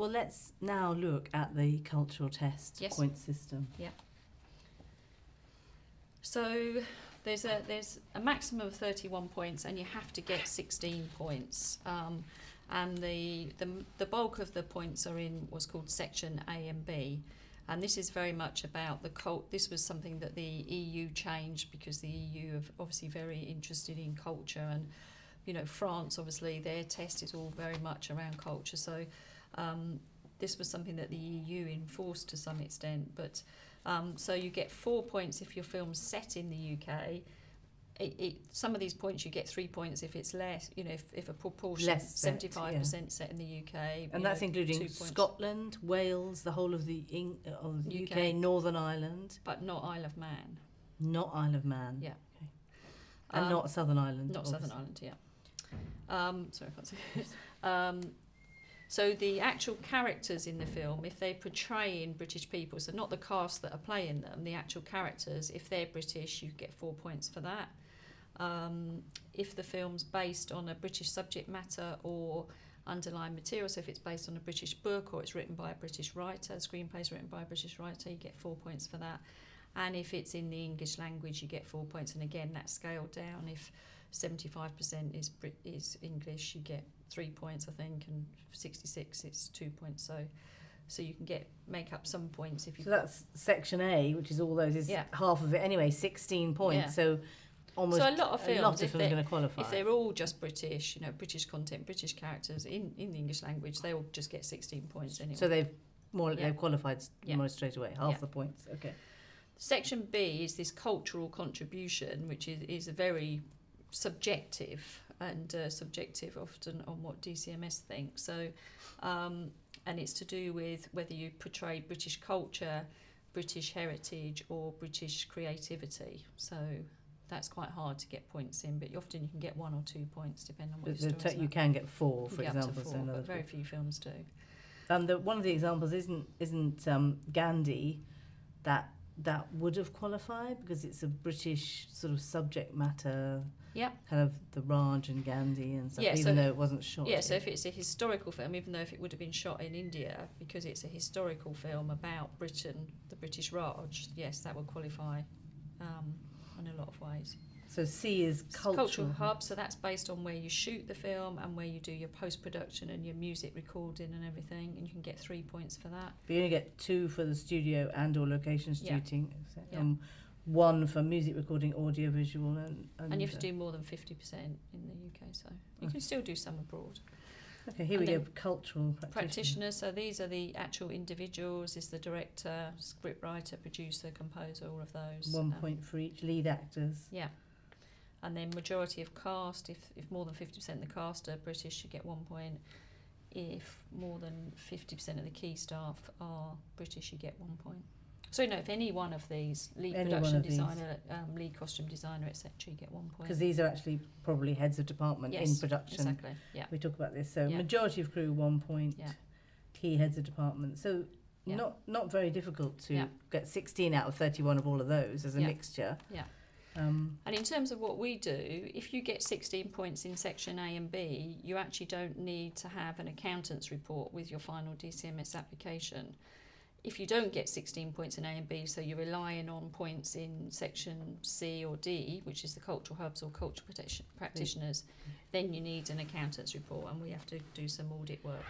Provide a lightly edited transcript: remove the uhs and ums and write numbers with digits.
Well, let's now look at the cultural test point system. Yeah. So there's a maximum of 31 points, and you have to get 16 points. And the bulk of the points are in what's called section A and B. And this is very much about this was something that the EU changed because the EU are obviously very interested in culture, and you know, France, obviously their test is all very much around culture. So this was something that the EU enforced to some extent. But so you get 4 points if your film's set in the UK. Some of these points you get 3 points if it's less, you know, if a proportion, 75% set in the UK. And that's including Scotland, Wales, the whole of the UK, Northern Ireland. But not Isle of Man. Not Isle of Man. Yeah. Okay. And not Southern Ireland. Not obviously. Southern Ireland, yeah. Sorry, I can't say it. So the actual characters in the film, if they portray in British people, so not the cast that are playing them, the actual characters, if they're British, you get 4 points for that. If the film's based on a British subject matter or underlying material, so if it's based on a British book or it's written by a British writer, the screenplay's written by a British writer, you get 4 points for that. And if it's in the English language, you get 4 points. And again, that's scaled down. If 75% is English, you get 3 points, I think, and 66 it's 2 points. So you can make up some points if you. So that's section A, which is all those, is half of it anyway, 16 points. Yeah. So almost a lot of films, are going to qualify. If they're all just British, you know, British content, British characters in the English language, they all just get 16 points anyway. So they've qualified more straight away, half the points. Okay. Section B is this cultural contribution, which is a very subjective and subjective often on what DCMS thinks. So, and it's to do with whether you portray British culture, British heritage, or British creativity. So that's quite hard to get points in, but often you can get 1 or 2 points depending on what your story is. You can get 4, for example. Up to 4, but very few films do. One of the examples isn't Gandhi that would have qualified because it's a British sort of subject matter. Yeah. Kind of the Raj and Gandhi and stuff, even though it wasn't shot. Yeah, so if it's a historical film, even though if it would have been shot in India, because it's a historical film about Britain, the British Raj, yes, that would qualify in a lot of ways. So C is cultural hub, so that's based on where you shoot the film and where you do your post-production and your music recording and everything, and you can get 3 points for that. But you only get 2 for the studio and or location shooting, 1 for music recording, audio, visual, and you have to do more than 50% in the UK, so you can still do some abroad. Okay, here we go, cultural practitioners. So these are the actual individuals, is the director, scriptwriter, producer, composer, all of those. 1 point for each, lead actors. Yeah. And then majority of cast, if more than 50% of the cast are British, you get 1 point. If more than 50% of the key staff are British, you get 1 point. So, if any one of these, lead production designer, lead costume designer, etc., you get 1 point. Because these are actually probably heads of department in production. Exactly, yeah. We talk about this. So majority of crew, 1 point. Yeah. Key heads of department. So not very difficult to get 16 out of 31 of all of those as a mixture. Yeah. And in terms of what we do, if you get 16 points in section A and B, you actually don't need to have an accountant's report with your final DCMS application. If you don't get 16 points in A and B, so you're relying on points in section C or D, which is the cultural hubs or cultural practitioners, then you need an accountant's report, and we have to do some audit work.